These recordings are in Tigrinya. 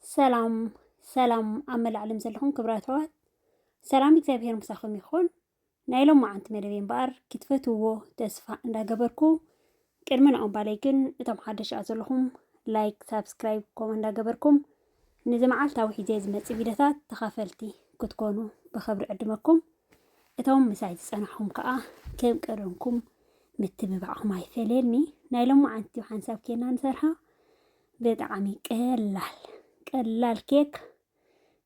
سلام سلام عمل علم زلهم كبراتوات سلام እግዚአብሔር ምሳኹም ይኹን ናይ ሎም መዓንቲ መደበን በኣር ክትፈትዎ ተስፋ እንዳገበርኩ ቅድሚ ንኦም ባለይ ግን እቶም ሓደሽ ዘለኹም ላይክ ሰብስክራይብ ኮመንት እንዳገበርኩም ነዚ መዓልታዊ ሒዘ ዝመጽእ ቪድዮታት ተኻፈልቲ ክትኮኑ ብኽብሪ ዕድመኩም እቶም ምሳይ ዝጸናሕኩም ከዓ ከም ቀደምኩም ምትብባዕኹም ኣይፈለኒ ናይ ሎም መዓንቲ ሓንሳብ ኬና ንሰርሓ ብጣዕሚ ቀላል ኬክ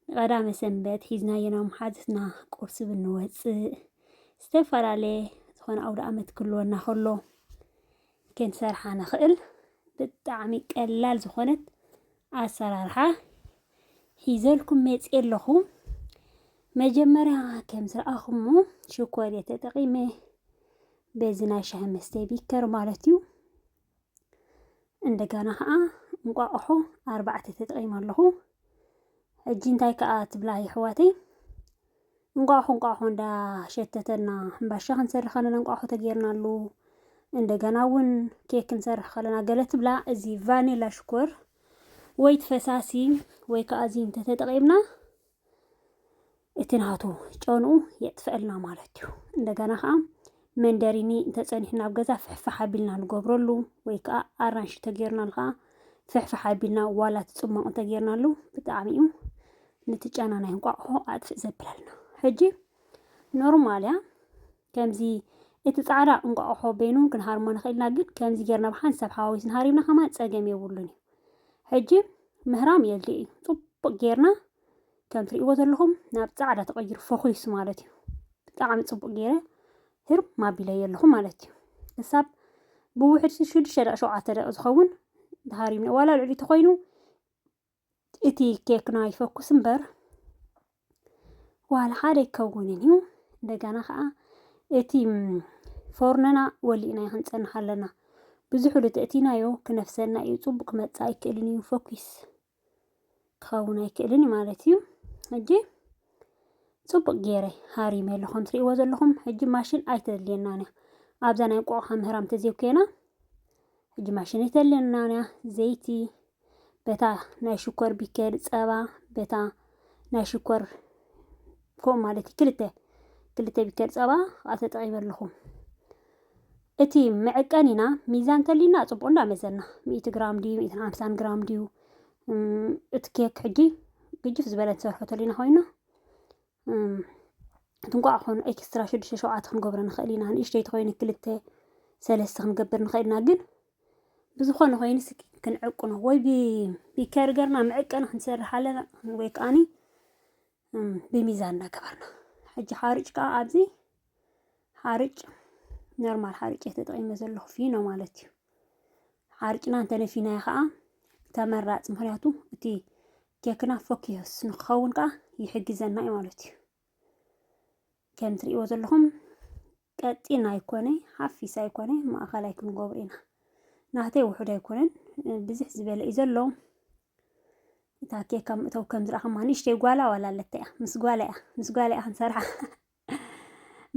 ቀዳመ ሰንበት ሒዝናየና መሓዝትና ቁርስ ብንወፅእ ዝተፈላለዩ ዝኾነ ኣውደ ዓመት ክህልወና ከሎ ክንሰርሓ ንኽእል ብጣዕሚ ቀላል ዝኾነት ኣሰራርሓ ሒዘልኩም መፅእ ኣለኹ። መጀመርያ ከም ዝረኣኹሞ ሽኮርየ ተጠቒመ በዚ ናይ ሻሂ መስተይ ቢከር ማለት እዩ። እንደገና ከዓ እንቋቑሖ 4 ተጠቒመ ኣለኹ። ሕጂ እንታይ ከዓ ትብላ ኣሕዋተይ እንቋቑሖ እንዳሸተተና ሕምባሻ ክንሰርሕ ከለና እንቋቑሖ ተገይርናሉ እንደገና እውን ኬክ ክንሰርሕ ከለና ገለ ትብላ እዚ ቫኒላ ሽኮር ወይ ፈሳሲ ወይ ከዓ እዚ ተጠቒምና እቲ ናቱ ጨንኡ የጥፍአልና ማለት እዩ። እንደገና ከዓ መንደሪኒ እንተፀኒሕና ኣብ ገዛ ፍሕፍሕ ኣቢልና ንገብረሉ ወይ ከዓ ኣራንሺ ተገይርናሉ ከዓ ፍሕፍሕ ኣቢልና ዋላ ትፅሟቕ ተገይርናሉ ብጣዕሚ እዩ ነቲ ጨና ናይ እንቋቑሖ ኣጥፍእ ዘብለልና። ሕጂ ኖርማል እያ ከምዚ እቲ ፃዕዳ እንቋቑሖ በይኑ ክንሃርሞ ንኽእልና ግን ከምዚ ጌርና ብሓንሳብ ሓዋዊስና ሃሪምና ከማ ፀገም የብሉን እዩ። ሕጂ ምህራም የድሊ እዩ ፅቡቅ ጌርና ከም ትሪእዎ ዘለኹም ናብ ፃዕዳ ተቐይሩ ፈኺሱ ማለት እዩ። ብጣዕሚ ፅቡቅ ጌረ ህርም ማቢለየ ኣለኹ ማለት እዩ። ክሳብ ብውሕድ 6-7 ደቂቃ ዝኸውን ሃሪምና ዋላ ልዕሊ ተኾይኑ እቲ ኬክና ይፈኩስ እምበር ዋላ ሓደ ይከውንን እዩ። እንደገና ከዓ እቲ ፎርነና ወሊእና ክንፀንሕ ኣለና ብዙሕ ተእቲናዮ ክነፍሰና እዩ ፅቡቅ ክመፅእ ኣይክእልን እዩ ፈኪስ ክኸውን ኣይክእልን ማለት እዩ። ሕጂ ፅቡቅ ጌረ ሃሪመ ኣለኹ ትሪእዎ ዘለኹም። ሕጂ ማሽን ኣይተድልየናን ኣብዛ ናይ እንቋቑሖ ምህራም ተዘይኮና ሕጂ ማሽን ኣይተድልየናን ዘይቲ በታ ናይ ሽኮር ቢከር ፀባ በታ ናይ ሽኮር ከምኡ ማለት ክልተ ቢከር ፀባ ተጠቒመ ኣለኹ። እቲ መዐቀኒና ሚዛን ተሊና ፅቡቅ እንዳመዘና 100 ግራም ድዩ 150 ግራም ድዩ እቲ ኬክ ሕጂ ግጅፍ ዝበለ ንሰርሖ ተሊና ኮይና እቲ እንቋቑሖ ኤክስትራ 6-7 ክንገብሮ ንኽእል ኢና። ንእሽተይ ተኮይኑ 2-3 ክንገብር ንኽእል ኢና። ግን ብዝኾነ ኮይኑ ክንዕቅኖ ወይ ቢከር ገርና መዐቀኒ ክንሰርሕ ኣለና ወይ ከዓኒ ብሚዛን እናገበርና ሕጂ ሓርጭ ከዓ ኣብዚ ሓርጭ ኖርማል ሓርጭ ተጠቒመ ዘለኹ ፊኖ ማለት እዩ። ሓርጭና እንተነፊናዮ ከዓ ተመራፂ ምክንያቱ እቲ ኬክና ፎኪስ ንክኸውን ከዓ ይሕግዘና እዩ ማለት እዩ። ከም ትሪእዎ ዘለኹም ቀጢን ኣይኮነ ሓፊስ ኣይኮነ ማእኸላይ ክንገብሮ ኢና። ናተይ ውሑድ ኣይኮነን ብዙሕ ዝበለ እዩ ዘሎ። እታ ኬክ ካብ ምእተው ከም ዝረኣኹማ ንእሽተይ ጓላ ዋላ ኣለታ እያ ምስ ጓላ እያ ክንሰርሓ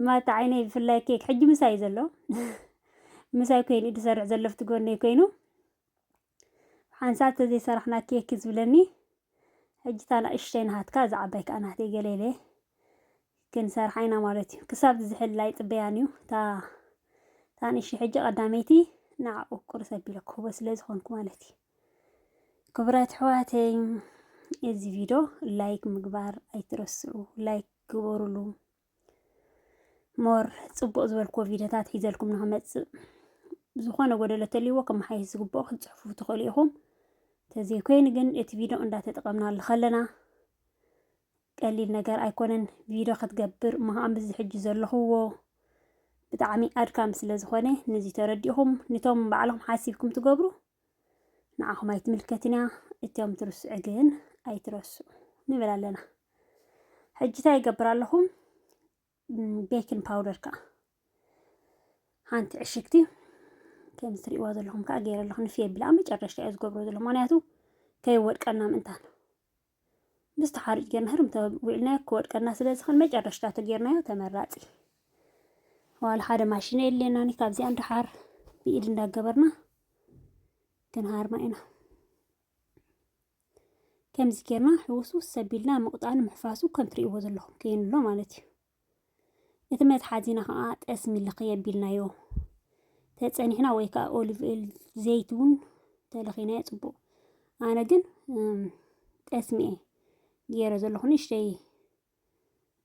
ማታ ዓይነይ ብፍላይ ኬክ ሕጂ ምሳይ እዩ ዘሎ ምሳይ ኮይኑ ዝሰርሕ ዘሎ ፍቲ ጎነይ ኮይኑ ሓንሳብ ተዘይሰራሕና ኬክ ዝብለኒ ሕጂ እታ ንእሽተይ ናሃትካ ዝዓባይ ከዓ ናተይ ገለለ ክንሰርሓ ኢና ማለት እዩ። ክሳብ ዝሕል ኣይፅበያን እዩ እታ ንእሽተይ ሕጂ ቀዳመይቲ ንዓኡ ቁርስ ኣቢለ ክህቦ ስለ ዝኾንኩ ማለት እዩ። ክቡራት ኣሕዋተይ እዚ ቪድዮ ላይክ ምግባር ኣይትረስዑ፣ ላይክ ግበሩሉ። ሞር ፅቡቅ ዝበልክዎ ቪድዮታት ሒዘልኩም ንክመፅእ ዝኾነ ጎደሎ ተልይዎ ከመሓይሽ ዝግብኦ ክትፅሕፉ ትኽእሉ ኢኹም። ተዘይኮይኑ ግን እቲ ቪድዮ እንዳተጠቐምናሉ ከለና ቀሊል ነገር ኣይኮነን። ቪድዮ ክትገብር መሃምዝ ሕጂ ዘለኽዎ ብጣዕሚ ኣድካሚ ስለ ዝኾነ ነዚ ተረዲእኹም ነቶም ባዕልኹም ሓሲብኩም ትገብሩ ንዓኹም ኣይትምልከትን እያ። እቶም ትርስዑ ግን ኣይትረስዑ ንብል ኣለና። ሕጂ እንታይ ይገብር ኣለኹ ቤኪንግ ፓውደር ከዓ ሓንቲ ዕሽግቲ ከምዚ ትሪእዎ ዘለኹም ከዓ ገይረ ኣለኹ ንፍየ ብላ መጨረሻ እየ ዝገብሮ ዘለኹ ምክንያቱ ከይወድቀና ምእንታን ምስቲ ሓርጭ ጌርና ህርም ተዊዕልናዮ ክወድቀና ስለ ዝኽእል መጨረሻ ተገይርናዮ ተመራፂ። ዋላ ሓደ ማሽን የድልየናኒ ካብዚኣ እንድሓር ብኢድ እንዳገበርና ክንሃርማ ኢና። كمزي كيرنا حوسو سبيلنا مقطعنا محفاسو كم تريقوا زلهم كين له مالتي يتمت حازينا خاط اسمي اللي قيبيلنا يو تتصني هنا ويكا اوليف زيتون تلخينا يصبو انا جن اسمي غير زلهم شيء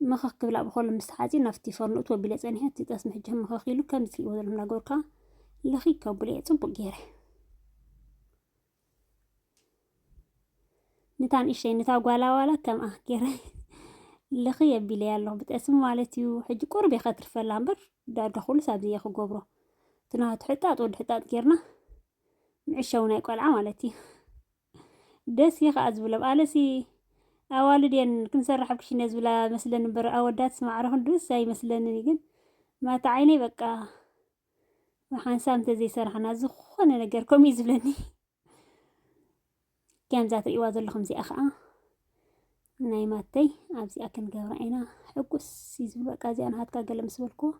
مخك بلا بخول مستحازي نفتي فرنوت وبلا تصني هتي تسمح جهم مخيلو كم تريقوا زلهم لاغوركا لخيكا بلا يصبو غيره نتان إشي نتا ولا كم كيري لخي يبيلي الله بتقسم مالتي حج قرب يخاطر فلامبر دار دخول سابزي ياخو قبره تنا تحطات ود حطات كيرنا معشونا يقال عمالتي دس يخ ازبل بالسي اوالدين كنسرح بكشي نزبلا مثلا بر اودات سمع رهن دس اي مثلا نيجن ما تعيني بقى waxaan saamta zey sarxana zukhona ነገር kom ይዝብለኒ كم ذات إيواز اللي خمسي أخا نايماتي أبزي أكن جورعنا حقوس يزبل بقى زي أنا هاتكا قلم سبلكو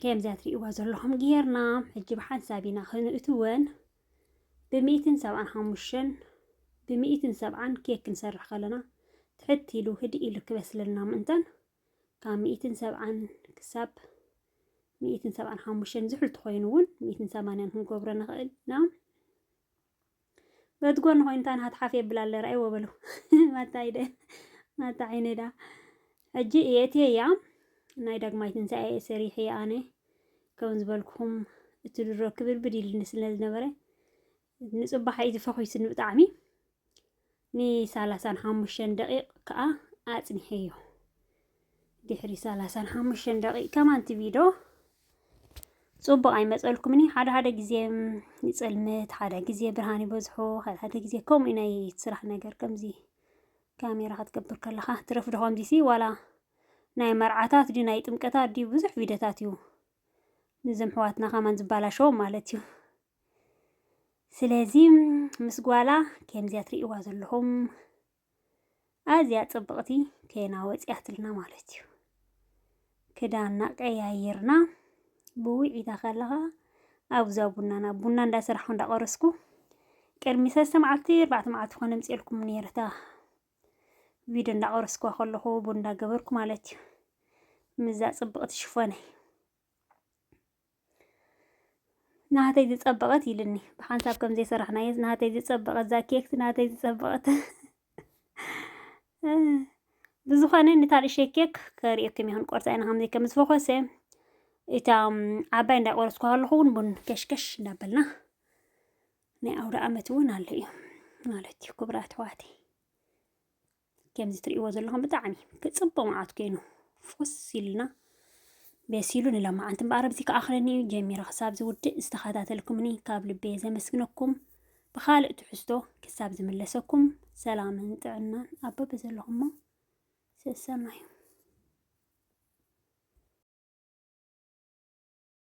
كم ذات إيواز اللي خم جيرنا حجب حسابنا خلنا أتوان ب157 كيك نسرح خلنا تحتي له هدي لك بس لنا منتن كان 170 كسب 175 زحل تخوينون 180 هم قبرنا خيل نعم بتقول نهو إنتان هتحافي بلا اللي رأي وبلو ما تعيني دا أجي إيتي يا نايداك ما يتنسى سريحي أنا كون زبالكم تدرو كبير بديل نسلنا زنبري نصبح يتفخو يسنو طعمي ني 35 دقيق كأ أتني هيو دحري 35 دقيق كمان تفيدو صوب أي مسألكم إني حدا جزء يسألمت حدا جزء برهاني بزحو حدا جزء كم إني تصرح نجار كم زي كاميرا هتكبر كلها ترفضهم دي سي ولا ناي مرعاتات دي ناي تمكتات دي بزح فيديوهاتيو نزم حواتنا كمان زبالة شو مالتيو سلازم مسقوالا كم زي تري وازلهم أزياد صبغتي كينا وزياتلنا مالتيو كدا نقيايرنا بوي إذا خلها أو زابونا بونا ندا سرحون دا قرسكو كرمي سمعتي بعد ما عتخون نمسيلكم نيرتا فيديو ندا قرسكو خلهو بونا قبركم مالتي مزا صبقت شوفاني نهاتي دي صبقت يلني بحانساب كم زي سرحنا يز نهاتي دي صبقت زاكيكت نهاتي دي صبقت بزخاني نتاري شيكيك كاريكم يهون قرص أنا هم زي كم زفوخوسي إتا عباين دا قرصكو هالخون بون كشكش نابلنا ني أورا أمتون هالي مالتي كبرات واتي كم زي تريقوا زلهم بتعني كتصبوا معاتو كينو فوسيلنا بيسيلوني لما أنتم بعربتي كآخرني جميرة خساب زود استخدات لكمني كابل بيزا مسكنكم بخالق تحسدو كساب زملسكم سلام انتعنا أبا بزلهم سلسل معي